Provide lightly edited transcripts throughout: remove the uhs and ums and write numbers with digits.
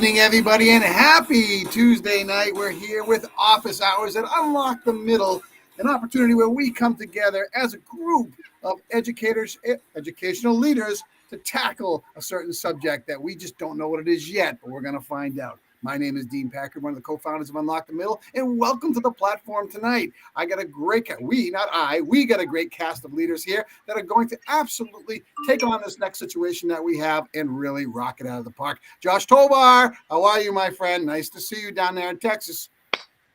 evening, everybody, and happy Tuesday night. We're here with Office Hours at Unlock the Middle, an opportunity where we come together as a group of educators, educational leaders, to tackle a certain subject that we just don't know what it is yet, but we're going to find out. My name is Dean Packard, one of the co-founders of Unlock the Middle, and welcome to the platform tonight. I got a great, we got a great cast of leaders here that are going to absolutely take on this next situation that we have and really rock it out of the park. Josh Tovar, how are you, my friend? Nice to see you down there in Texas.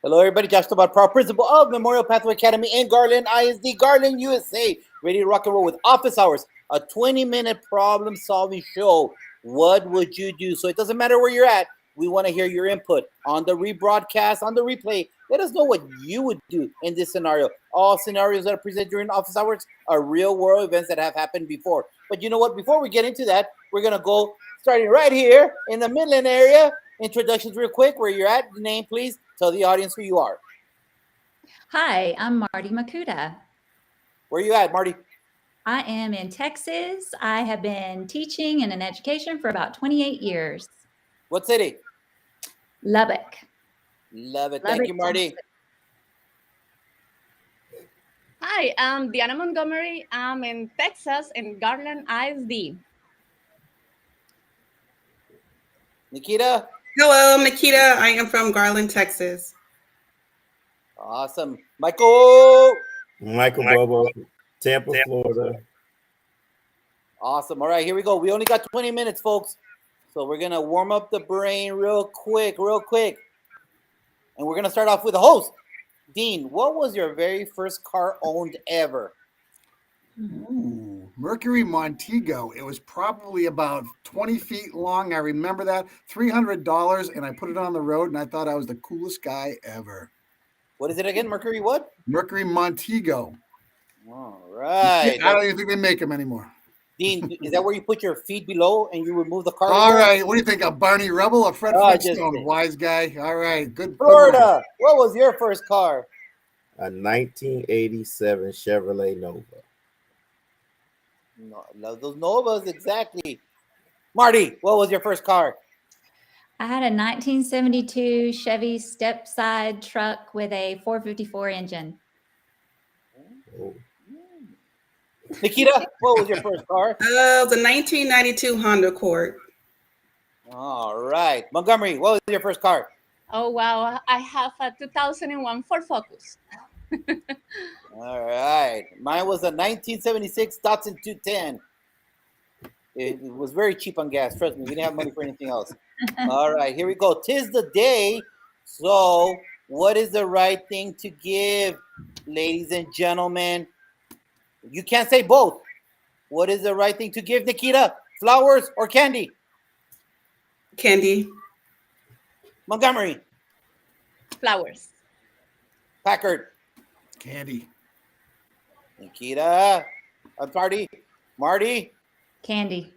Hello, everybody. Josh Tovar, proud principal of Memorial Pathway Academy in Garland, ISD, Garland, USA. Ready to rock and roll with Office Hours, a 20-minute problem-solving show. What would you do? So it doesn't matter where you're at. We want to hear your input on the rebroadcast, on the replay. Let us know what you would do in this scenario. All scenarios that are presented during Office Hours are real-world events that have happened before. But you know what? Before we get into that, we're going to go starting right here in the Midland area. Introductions real quick. Where you're at, name, please. Tell the audience who you are. Hi, I'm Marty Makuta. Where are you at, Marty? I am in Texas. I have been teaching and in education for about 28 years. What city? Lubbock. Lubbock. Thank you, Marty. Hi, I'm Diana Montgomery. I'm in Texas, in Garland, ISD. Nikita? Hello, Nikita. I am from Garland, Texas. Awesome. Michael Bobo, Tampa, Florida. Awesome. All right, here we go. We only got 20 minutes, folks. So we're going to warm up the brain real quick. And we're going to start off with the host. Dean, what was your very first car owned ever? Ooh, Mercury Montego. It was probably about 20 feet long. I remember that. $300, and I put it on the road, and I thought I was the coolest guy ever. What is it again? Mercury what? Mercury Montego. All right. I don't even think they make them anymore. Dean, is that where you put your feet below and you remove the car? All right. What do you think? A Barney Rubble? A Fred Flintstone? Wise guy. All right. Good. Florida. What was your first car? A 1987 Chevrolet Nova. No, love those Novas, exactly. Marty, what was your first car? I had a 1972 Chevy step-side truck with a 454 engine. Oh. Nikita, what was your first car? It was a 1992 Honda Accord. All right. Montgomery, what was your first car? Oh, wow. I have a 2001 Ford Focus. All right. Mine was a 1976 Datsun 210. It was very cheap on gas. Trust me, we didn't have money for anything else. All right, here we go. 'Tis the day. So, what is the right thing to give, ladies and gentlemen? You can't say both. What is the right thing to give, Nikita? Flowers or candy? Candy. Montgomery. Flowers. Packard. Candy. Nikita. Marty. Candy.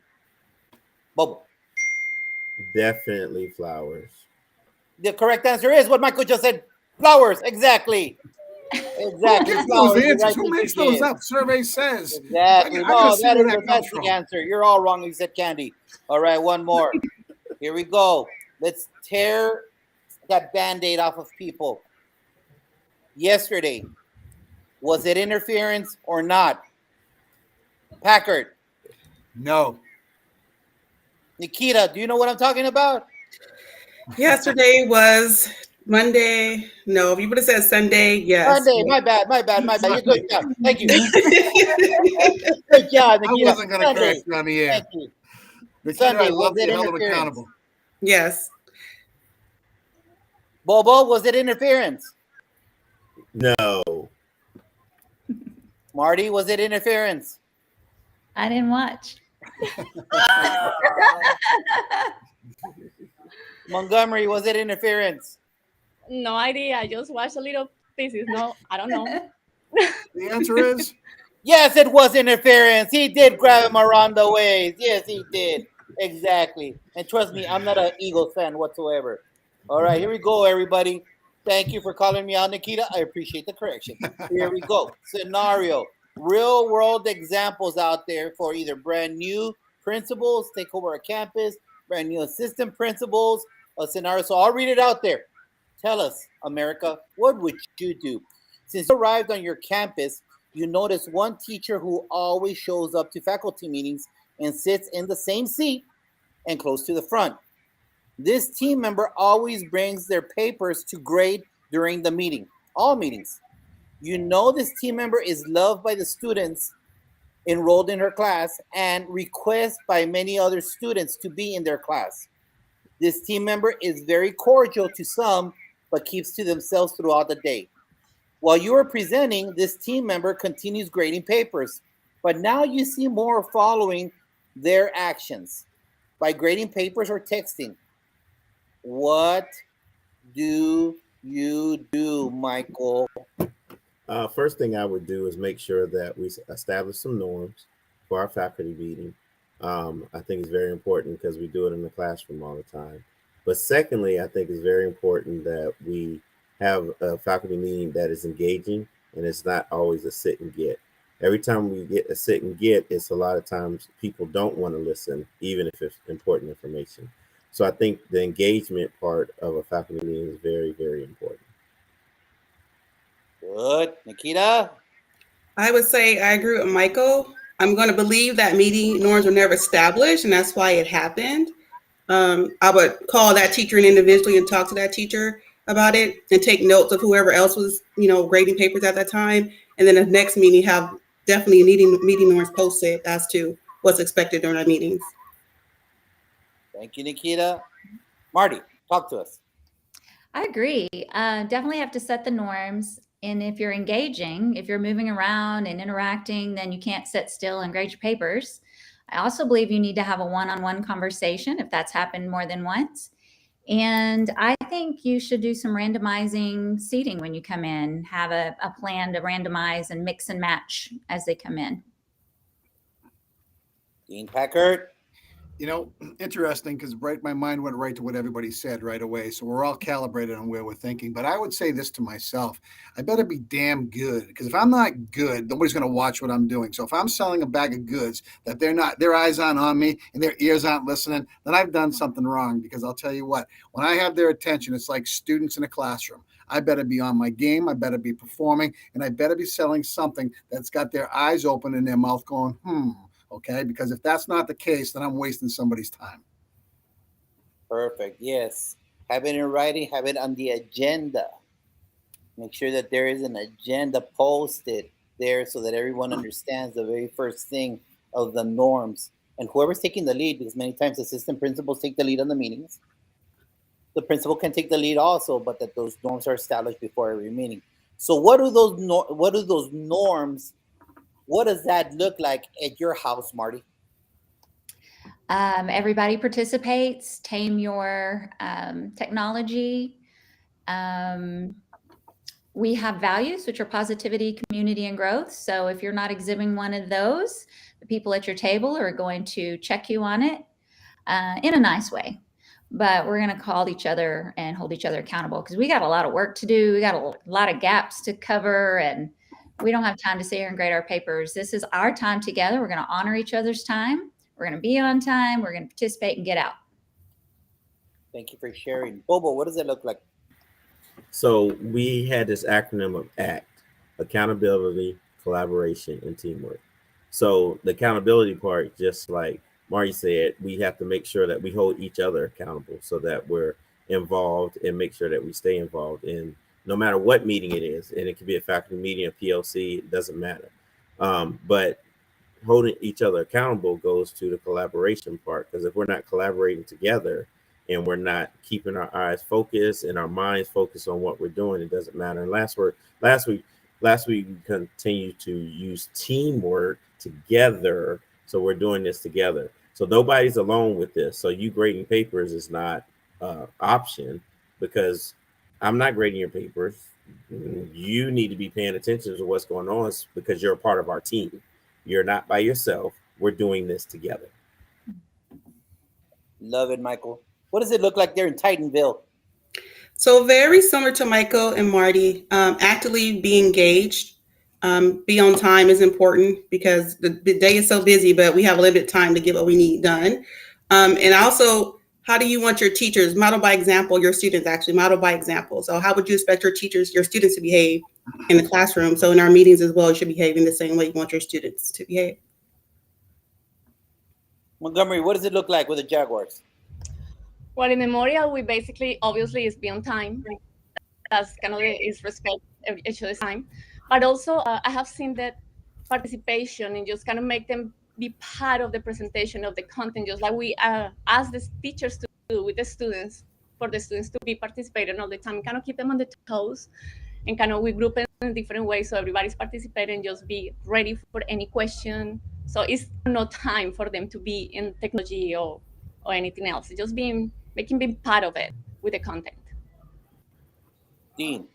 Bobo. Definitely flowers. The correct answer is what Michael just said. Flowers. Exactly. Exactly. Those answers? Who makes those up? Survey says. Exactly. No, that is the best from. answer. You're all wrong. You said candy. All right, one more. Here we go. Let's tear that Band-Aid off of people. Yesterday, was it interference or not? Packard. No. Nikita, do you know what I'm talking about? Yesterday was Monday. No, if you would have said Sunday, yes. Sunday. My bad. You're good job. Thank you. Good job, Nikita. I wasn't going to correct you on the air. Thank you. Nikita, Sunday, I love was it you. Held them interference? accountable. Yes. Bobo, was it interference? No. Marty, was it interference? I didn't watch. Montgomery, was it interference? No idea. I just watched a little pieces. No, I don't know. The answer is? Yes, it was interference. He did grab him around the waist. Yes, he did. Exactly. And trust me, I'm not an Eagles fan whatsoever. All right, here we go, everybody. Thank you for calling me out, Nikita. I appreciate the correction. Here we go. Scenario. Real world examples out there for either brand new principals take over a campus, brand new assistant principals, a scenario. So I'll read it out there. Tell us, America, what would you do? Since you arrived on your campus, you notice one teacher who always shows up to faculty meetings and sits in the same seat and close to the front. This team member always brings their papers to grade during the meeting, all meetings. You know this team member is loved by the students enrolled in her class and requested by many other students to be in their class. This team member is very cordial to some, but keeps to themselves throughout the day. While you are presenting, this team member continues grading papers, but now you see more following their actions by grading papers or texting. What do you do, Michael? First thing I would do is make sure that we establish some norms for our faculty meeting. I think it's very important because we do it in the classroom all the time. But secondly, I think it's very important that we have a faculty meeting that is engaging and it's not always a sit and get. Every time we get a sit and get, it's a lot of times people don't want to listen, even if it's important information. So I think the engagement part of a faculty meeting is very, very important. Good. Nikita? I would say I agree with Michael. I'm going to believe that meeting norms were never established, and that's why it happened. I would call that teacher in individually and talk to that teacher about it and take notes of whoever else was, grading papers at that time. And then the next meeting have definitely meeting norms posted as to what's expected during our meetings. Thank you, Nikita. Marty, talk to us. I agree. Definitely have to set the norms. And if you're engaging, if you're moving around and interacting, then you can't sit still and grade your papers. I also believe you need to have a one-on-one conversation if that's happened more than once. And I think you should do some randomizing seating when you come in, have a plan to randomize and mix and match as they come in. Dean Packard? Interesting, because my mind went right to what everybody said right away. So we're all calibrated on where we're thinking. But I would say this to myself: I better be damn good, because if I'm not good, nobody's going to watch what I'm doing. So if I'm selling a bag of goods that their eyes aren't on me and their ears aren't listening, then I've done something wrong. Because I'll tell you what, when I have their attention, it's like students in a classroom. I better be on my game. I better be performing, and I better be selling something that's got their eyes open and their mouth going, Okay, because if that's not the case, then I'm wasting somebody's time. Perfect. Yes. Have it in writing, have it on the agenda. Make sure that there is an agenda posted there so that everyone understands the very first thing of the norms. And whoever's taking the lead, because many times assistant principals take the lead on the meetings. The principal can take the lead also, but that those norms are established before every meeting. So what do those norms? What does that look like at your house, Marty? Everybody participates. Tame your technology. We have values, which are positivity, community, and growth. So if you're not exhibiting one of those, the people at your table are going to check you on it in a nice way. But we're going to call each other and hold each other accountable, because we got a lot of work to do. We got a lot of gaps to cover, and we don't have time to sit here and grade our papers. This is our time together. We're going to honor each other's time. We're going to be on time. We're going to participate and get out. Thank you for sharing. Bobo, what does it look like? So we had this acronym of ACT: accountability, collaboration, and teamwork. So the accountability part, just like Marty said, we have to make sure that we hold each other accountable so that we're involved and make sure that we stay involved in no matter what meeting it is. And it could be a faculty meeting, a PLC, it doesn't matter. But holding each other accountable goes to the collaboration part, because if we're not collaborating together and we're not keeping our eyes focused and our minds focused on what we're doing, it doesn't matter. And last week we continued to use teamwork together. So we're doing this together. So nobody's alone with this. So you grading papers is not an option, because I'm not grading your papers. You need to be paying attention to what's going on, because you're a part of our team. You're not by yourself. We're doing this together. Love it, Michael. What does it look like there in Titanville? So very similar to Michael and Marty, actively be engaged. Be on time is important, because the day is so busy, but we have a limited time to get what we need done. And also how do you want your teachers, model by example, your students actually model by example. So how would you expect your teachers, your students to behave in the classroom? So in our meetings as well, you should behave in the same way you want your students to behave. Montgomery, what does it look like with the Jaguars? Well, in Memorial, we basically, obviously, is be on time. That's kind of is respect each other's time. But also, I have seen that participation and just kind of make them be part of the presentation of the content, just like we ask the teachers to do with the students, for the students to be participating all the time, kind of keep them on the toes, and kind of we group it in different ways so everybody's participating, just be ready for any question. So it's no time for them to be in technology or anything else. It's just making being part of it with the content. Dean.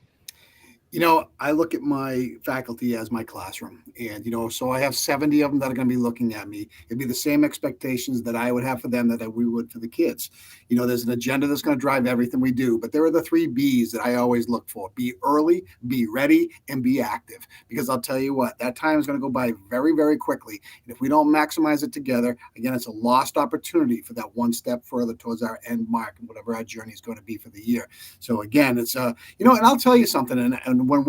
You know, I look at my faculty as my classroom, and so I have 70 of them that are going to be looking at me. It'd be the same expectations that I would have for them that we would for the kids. There's an agenda that's going to drive everything we do, but there are the 3 B's that I always look for: be early, be ready, and be active. Because I'll tell you what, that time is going to go by very, very quickly, and if we don't maximize it together, again, it's a lost opportunity for that one step further towards our end mark and whatever our journey is going to be for the year. So again, it's and I'll tell you something, and when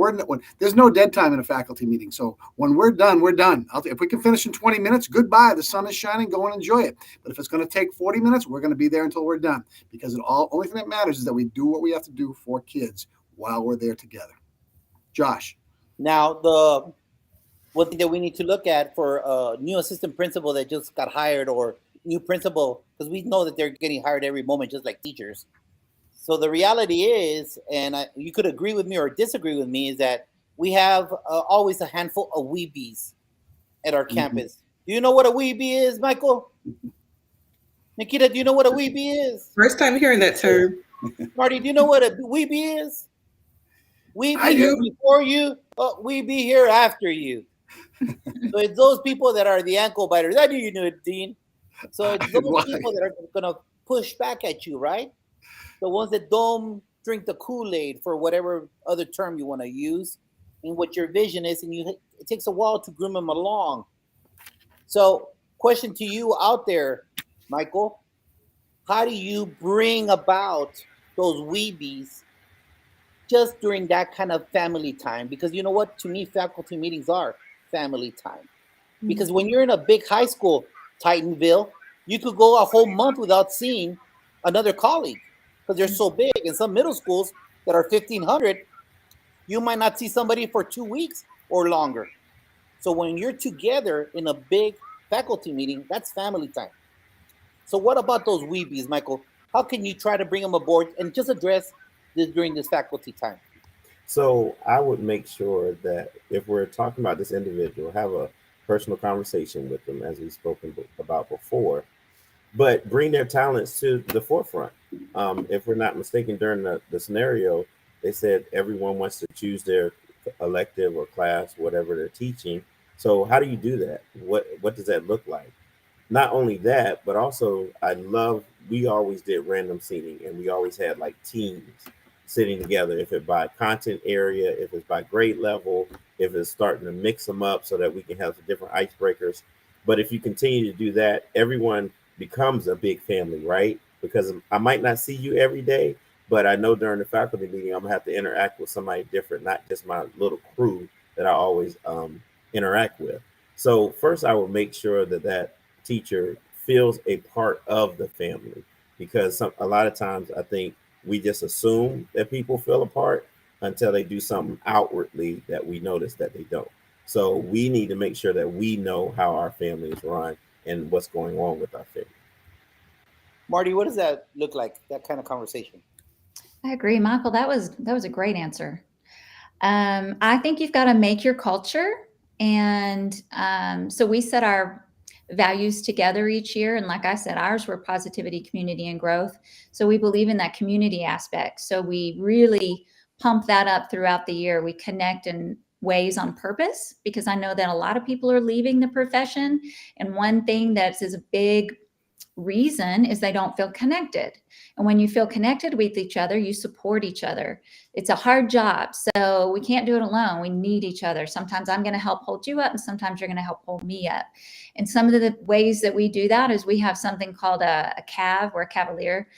there's no dead time in a faculty meeting. So when we're done, we're done. If we can finish in 20 minutes, goodbye. The sun is shining. Go and enjoy it. But if it's going to take 40 minutes, we're going to be there until we're done, because only thing that matters is that we do what we have to do for kids while we're there together. Josh. Now, the one thing that we need to look at for a new assistant principal that just got hired, or new principal, because we know that they're getting hired every moment, just like teachers. So the reality is, and you could agree with me or disagree with me, is that we have always a handful of weebies at our campus. Do you know what a weebie is, Michael? Nikita, do you know what a weebie is? First time hearing that term. Marty, do you know what a weebie is? We be here before you, but we be here after you. So it's those people that are the ankle biters. I knew you knew it, Dean. So it's those people that are going to push back at you, right? The ones that don't drink the Kool-Aid, for whatever other term you want to use, and what your vision is, and it takes a while to groom them along. So, question to you out there, Michael: how do you bring about those weebies just during that kind of family time? Because you know what? To me, faculty meetings are family time. Because when you're in a big high school, Titanville, you could go a whole month without seeing another colleague, because they're so big. In some middle schools that are 1,500, you might not see somebody for 2 weeks or longer. So when you're together in a big faculty meeting, that's family time. So what about those weebies, Michael? How can you try to bring them aboard and just address this during this faculty time? So I would make sure that if we're talking about this individual, have a personal conversation with them, as we've spoken about before, but bring their talents to the forefront. If we're not mistaken, during the scenario, they said everyone wants to choose their elective or class, whatever they're teaching. So how do you do that? What does that look like? Not only that, but also we always did random seating, and we always had like teams sitting together, if it's by content area, if it's by grade level, if it's starting to mix them up so that we can have different icebreakers. But if you continue to do that, everyone becomes a big family, right? Because I might not see you every day, but I know during the faculty meeting, I'm gonna have to interact with somebody different, not just my little crew that I always interact with. So first, I will make sure that teacher feels a part of the family, because a lot of times I think we just assume that people feel a part until they do something outwardly that we notice that they don't. So we need to make sure that we know how our family is run and what's going on with our family. Marty, what does that look like, that kind of conversation? I agree, Michael. That was a great answer. I think you've got to make your culture. And so we set our values together each year. And like I said, ours were positivity, community, and growth. So we believe in that community aspect. So we really pump that up throughout the year. We connect in ways on purpose, because I know that a lot of people are leaving the profession. And one thing that is a big reason is they don't feel connected. And when you feel connected with each other, you support each other. It's a hard job, so we can't do it alone. We need each other. Sometimes I'm going to help hold you up, and sometimes you're going to help hold me up. And some of the ways that we do that is we have something called a CAV, or a Cavalier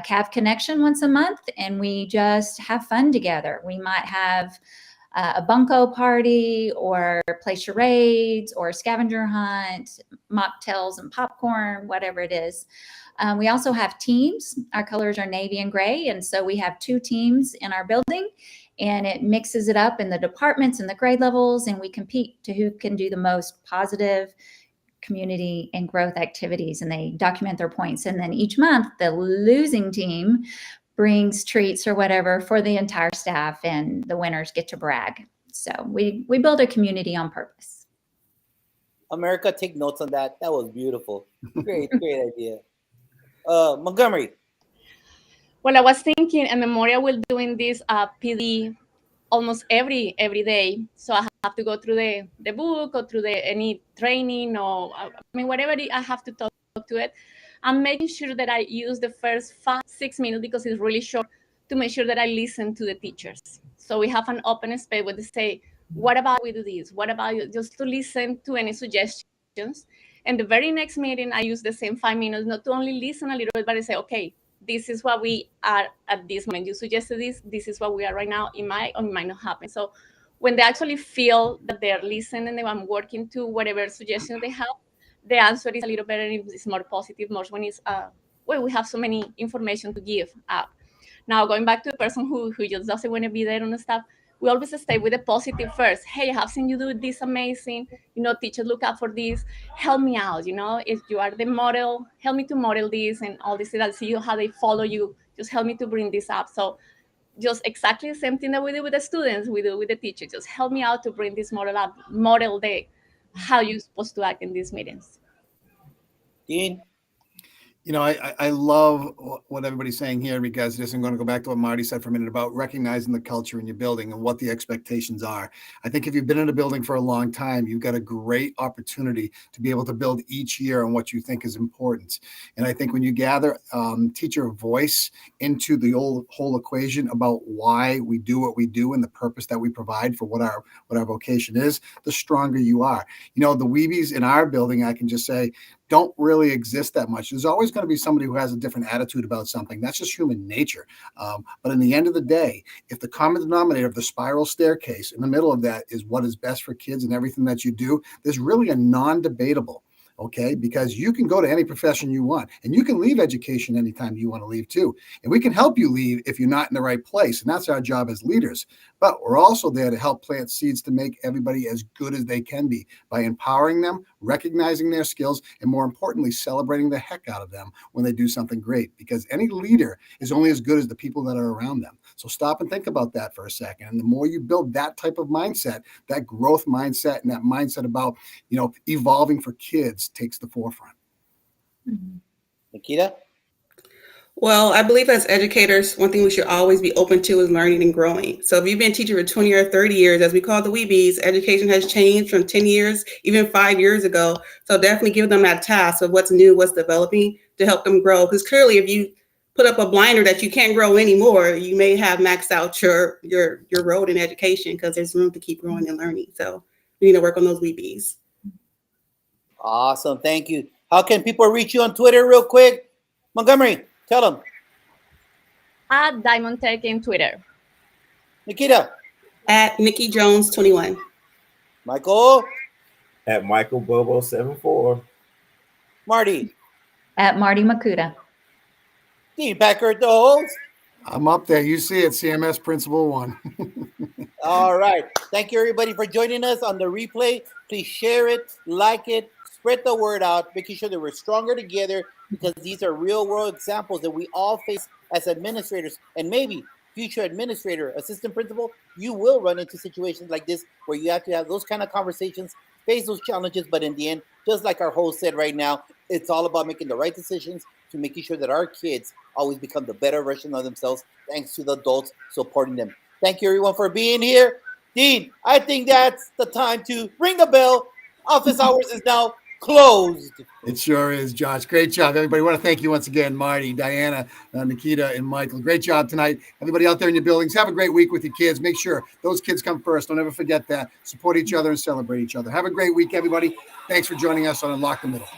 CAV connection once a month, and we just have fun together. We might have a bunco party, or play charades, or a scavenger hunt, mocktails and popcorn, whatever it is. We also have teams. Our colors are navy and gray, and so we have 2 teams in our building, and it mixes it up in the departments and the grade levels, and we compete to who can do the most positive community and growth activities, and they document their points. And then each month, the losing team brings treats or whatever for the entire staff, and the winners get to brag. So we build a community on purpose. America, take notes on that. That was beautiful. Great idea. Montgomery. Well, I was thinking a Memorial will doing this PD almost every day. So I have to go through the book, or through any training, or whatever I have to talk to it. I'm making sure that I use the first 5-6 minutes, because it's really short, to make sure that I listen to the teachers. So we have an open space where they say, what about we do this? What about you? Just to listen to any suggestions. And the very next meeting, I use the same 5 minutes, not to only listen a little bit, but I say, okay, this is what we are at this moment. You suggested this is what we are right now. It might or it might not happen. So when they actually feel that they're listening and I'm working to whatever suggestions they have, the answer is a little better, and it's more positive, more when it's we have so many information to give up. Now, going back to the person who just doesn't want to be there on the staff, we always stay with the positive first. Hey, I have seen you do this amazing. Teacher, look out for this. Help me out. If you are the model, help me to model this and all this. I'll see you how they follow you. Just help me to bring this up. So just exactly the same thing that we do with the students, we do with the teacher. Just help me out to bring this model up, model how you're supposed to act in these meetings. Dean? I love what everybody's saying here, because I'm going to go back to what Marty said for a minute about recognizing the culture in your building and what the expectations are. I think if you've been in a building for a long time, you've got a great opportunity to be able to build each year on what you think is important. And I think when you gather teacher voice into the whole equation about why we do what we do and the purpose that we provide for what our vocation is, the stronger you are. The Weebies in our building, I can just say, don't really exist that much. There's always going to be somebody who has a different attitude about something. That's just human nature. But in the end of the day, if the common denominator of the spiral staircase in the middle of that is what is best for kids and everything that you do, there's really a non-debatable. Okay, because you can go to any profession you want, and you can leave education anytime you want to leave too. And we can help you leave if you're not in the right place. And that's our job as leaders. But we're also there to help plant seeds to make everybody as good as they can be by empowering them, recognizing their skills, and more importantly, celebrating the heck out of them when they do something great. Because any leader is only as good as the people that are around them. So stop and think about that for a second. And the more you build that type of mindset, that growth mindset, and that mindset about, evolving for kids takes the forefront. Nikita? Well, I believe as educators, one thing we should always be open to is learning and growing. So if you've been teaching for 20 or 30 years, as we call the Weebies, education has changed from 10 years, even 5 years ago. So definitely give them that task of what's new, what's developing to help them grow. Because clearly, if you put up a blinder that you can't grow anymore, you may have maxed out your road in education, because there's room to keep growing and learning. So we need to work on those Weebies. Awesome. Thank you. How can people reach you on Twitter real quick? Montgomery, tell them. At Diamond Tech in Twitter. Nikita? At Nikki Jones 21. Michael? At Michael Bobo 74. Marty? At Marty Makuta. Dean Packard, the host. I'm up there. You see it, CMS Principal 1. All right. Thank you, everybody, for joining us on the replay. Please share it, like it, spread the word out, making sure that we're stronger together, because these are real-world examples that we all face as administrators. And maybe future administrator, assistant principal, you will run into situations like this where you have to have those kind of conversations, face those challenges. But in the end, just like our host said right now, it's all about making the right decisions to making sure that our kids always become the better version of themselves, thanks to the adults supporting them. Thank you, everyone, for being here. Dean, I think that's the time to ring the bell. Office hours is now closed. It sure is, Josh. Great job, everybody. I want to thank you once again, Marty, Diana, Nikita, and Michael. Great job tonight. Everybody out there in your buildings, have a great week with your kids. Make sure those kids come first. Don't ever forget that. Support each other and celebrate each other. Have a great week, everybody. Thanks for joining us on Unlock the Middle.